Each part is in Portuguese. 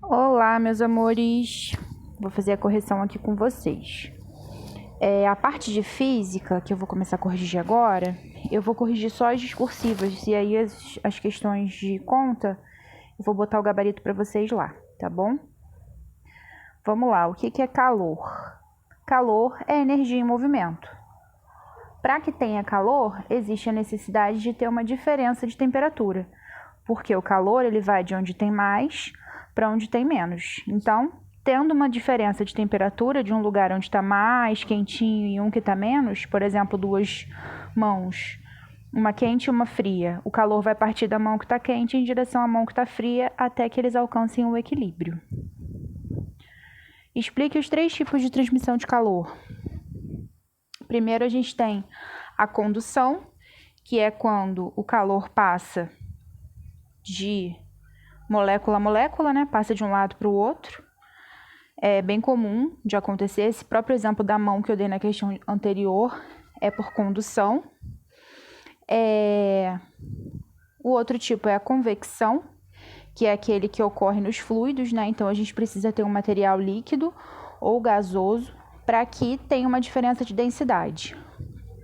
Olá, meus amores. Vou fazer a correção aqui com vocês. A parte de física, que eu vou começar a corrigir agora, eu vou corrigir só as discursivas. E aí as questões de conta, eu vou botar o gabarito para vocês lá, tá bom? Vamos lá, o que é calor? Calor é energia em movimento. Para que tenha calor, existe a necessidade de ter uma diferença de temperatura, porque o calor ele vai de onde tem mais para onde tem menos. Então, tendo uma diferença de temperatura de um lugar onde está mais quentinho e um que está menos, por exemplo, duas mãos, uma quente e uma fria, o calor vai partir da mão que está quente em direção à mão que está fria até que eles alcancem o equilíbrio. Explique os 3 tipos de transmissão de calor. Primeiro, a gente tem a condução, que é quando o calor passa de molécula a molécula, né? Passa de um lado para o outro. É bem comum de acontecer. Esse próprio exemplo da mão que eu dei na questão anterior é por condução. O outro tipo é a convecção, que é aquele que ocorre nos fluidos, né? Então, a gente precisa ter um material líquido ou gasoso para que tenha uma diferença de densidade.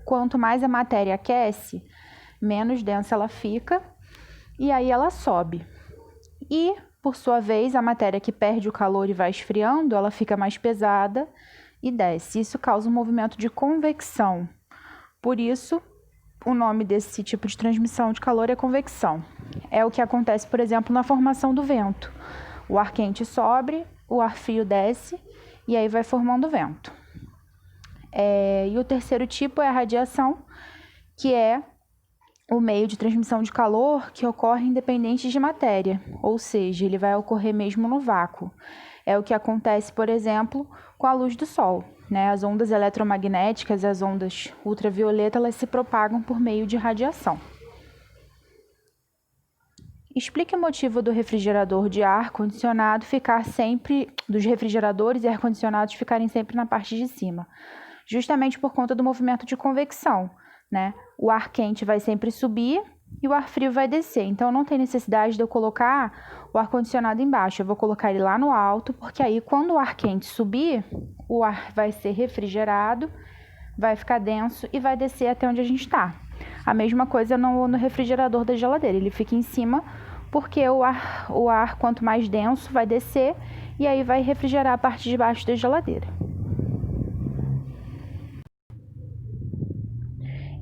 Quanto mais a matéria aquece, menos densa ela fica e aí ela sobe. E, por sua vez, a matéria que perde o calor e vai esfriando, ela fica mais pesada e desce. Isso causa um movimento de convecção. Por isso, o nome desse tipo de transmissão de calor é convecção. É o que acontece, por exemplo, na formação do vento. O ar quente sobe, o ar frio desce e aí vai formando vento. E o terceiro tipo é a radiação, que é o meio de transmissão de calor que ocorre independente de matéria, ou seja, ele vai ocorrer mesmo no vácuo. É o que acontece, por exemplo, com a luz do sol, né? As ondas eletromagnéticas e as ondas ultravioleta, elas se propagam por meio de radiação. Explique o motivo do refrigerador de ar-condicionado ficar sempre, dos refrigeradores e ar-condicionados ficarem sempre na parte de cima. Justamente por conta do movimento de convecção, né? O ar quente vai sempre subir e o ar frio vai descer. Então, não tem necessidade de eu colocar o ar-condicionado embaixo. Eu vou colocar ele lá no alto, porque aí, quando o ar quente subir, o ar vai ser refrigerado, vai ficar denso e vai descer até onde a gente está. A mesma coisa no refrigerador da geladeira. Ele fica em cima porque o ar, quanto mais denso, vai descer e aí vai refrigerar a parte de baixo da geladeira.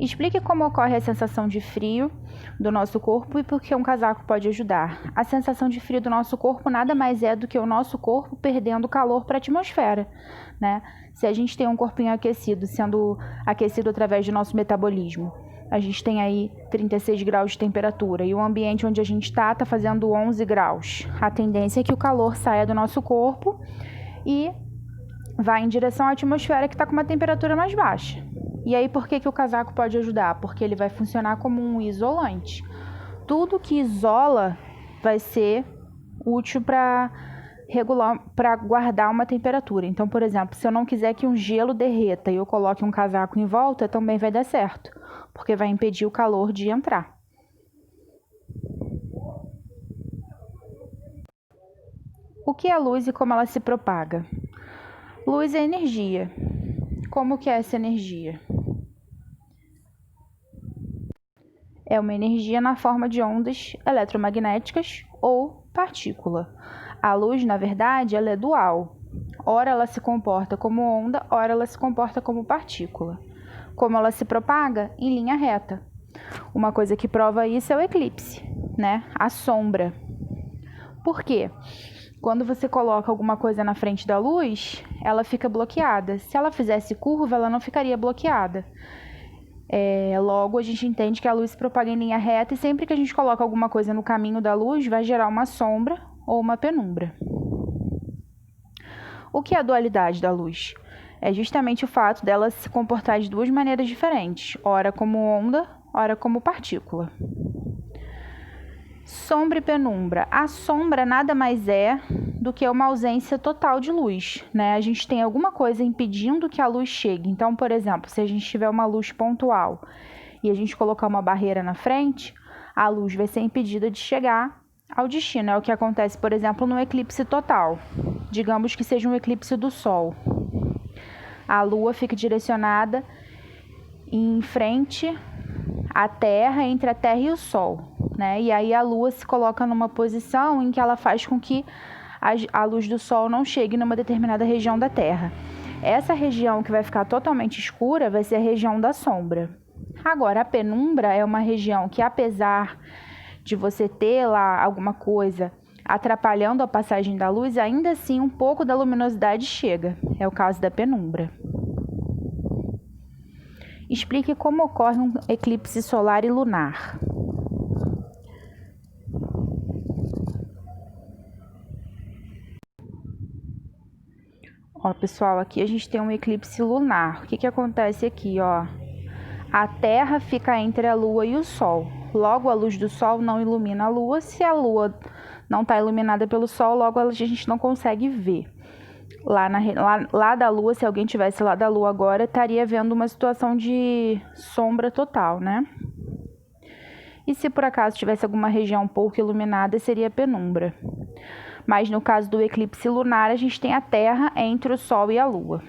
Explique como ocorre a sensação de frio do nosso corpo e por que um casaco pode ajudar. A sensação de frio do nosso corpo nada mais é do que o nosso corpo perdendo calor para a atmosfera, né? Se a gente tem um corpinho aquecido, sendo aquecido através do nosso metabolismo, a gente tem aí 36 graus de temperatura e o ambiente onde a gente está fazendo 11 graus. A tendência é que o calor saia do nosso corpo e vá em direção à atmosfera que está com uma temperatura mais baixa. E aí, por que o casaco pode ajudar? Porque ele vai funcionar como um isolante. Tudo que isola vai ser útil para regular, para guardar uma temperatura. Então, por exemplo, se eu não quiser que um gelo derreta e eu coloque um casaco em volta, também vai dar certo, porque vai impedir o calor de entrar. O que é luz e como ela se propaga? Luz é energia. Como que é essa energia? É uma energia na forma de ondas eletromagnéticas ou partícula. A luz, na verdade, ela é dual. Ora ela se comporta como onda, ora ela se comporta como partícula. Como ela se propaga? Em linha reta. Uma coisa que prova isso é o eclipse, né? A sombra. Por quê? Quando você coloca alguma coisa na frente da luz, ela fica bloqueada. Se ela fizesse curva, ela não ficaria bloqueada. Logo, a gente entende que a luz se propaga em linha reta e sempre que a gente coloca alguma coisa no caminho da luz, vai gerar uma sombra ou uma penumbra. O que é a dualidade da luz? É justamente o fato dela se comportar de duas maneiras diferentes, ora como onda, ora como partícula. Sombra e penumbra. A sombra nada mais é do que uma ausência total de luz, né? A gente tem alguma coisa impedindo que a luz chegue. Então, por exemplo, se a gente tiver uma luz pontual e a gente colocar uma barreira na frente, a luz vai ser impedida de chegar ao destino. É o que acontece, por exemplo, no eclipse total. Digamos que seja um eclipse do Sol. A Lua fica direcionada em frente à Terra, entre a Terra e o Sol, né? E aí a Lua se coloca numa posição em que ela faz com que a luz do Sol não chegue numa determinada região da Terra. Essa região que vai ficar totalmente escura vai ser a região da sombra. Agora, a penumbra é uma região que, apesar de você ter lá alguma coisa atrapalhando a passagem da luz, ainda assim um pouco da luminosidade chega. É o caso da penumbra. Explique como ocorre um eclipse solar e lunar. Ó, pessoal, aqui a gente tem um eclipse lunar. O que acontece aqui, ó? A Terra fica entre a Lua e o Sol. Logo, a luz do Sol não ilumina a Lua. Se a Lua não está iluminada pelo Sol, logo a gente não consegue ver. Lá da Lua, se alguém tivesse lá da Lua agora, estaria vendo uma situação de sombra total, né? E se por acaso tivesse alguma região pouco iluminada, seria penumbra. Mas no caso do eclipse lunar, a gente tem a Terra entre o Sol e a Lua.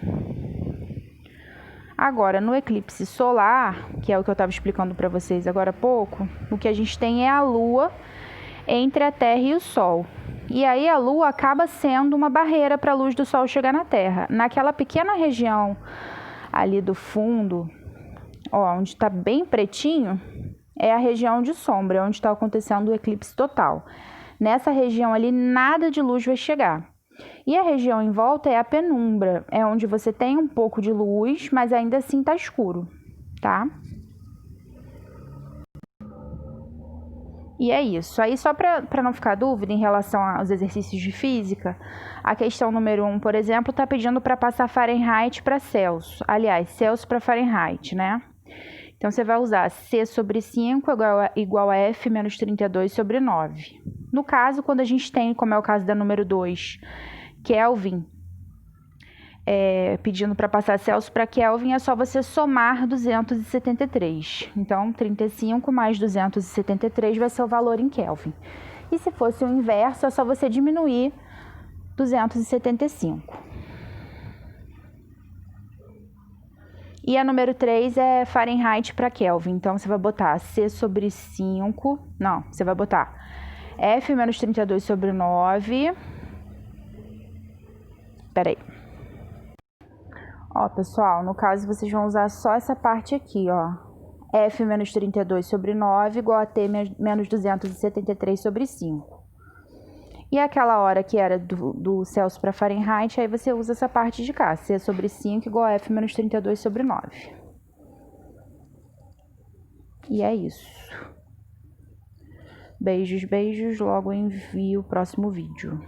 Agora, no eclipse solar, que é o que eu estava explicando para vocês agora há pouco, o que a gente tem é a Lua entre a Terra e o Sol. E aí a Lua acaba sendo uma barreira para a luz do Sol chegar na Terra. Naquela pequena região ali do fundo, ó, onde está bem pretinho, é a região de sombra, onde está acontecendo o eclipse total. Nessa região ali, nada de luz vai chegar. E a região em volta é a penumbra, é onde você tem um pouco de luz, mas ainda assim está escuro, tá? E é isso. Aí, só para não ficar dúvida em relação aos exercícios de física, a questão número 1, por exemplo, está pedindo para passar Fahrenheit para Celsius. Aliás, Celsius para Fahrenheit, né? Então, você vai usar C sobre 5 igual a F menos 32 sobre 9. No caso, quando a gente tem, como é o caso da número 2, Kelvin, pedindo para passar Celsius para Kelvin, é só você somar 273. Então, 35 mais 273 vai ser o valor em Kelvin. E se fosse o inverso, é só você diminuir 275. E a número 3 é Fahrenheit para Kelvin. Então, você vai botar C sobre 5. Não, você vai botar F menos 32 sobre 9. Peraí. Ó, pessoal, no caso, vocês vão usar só essa parte aqui, ó. F menos 32 sobre 9 igual a T menos 273 sobre 5. E aquela hora que era do Celsius para Fahrenheit, aí você usa essa parte de cá. C sobre 5 igual a F menos 32 sobre 9. E é isso. Beijos, beijos. Logo envio o próximo vídeo.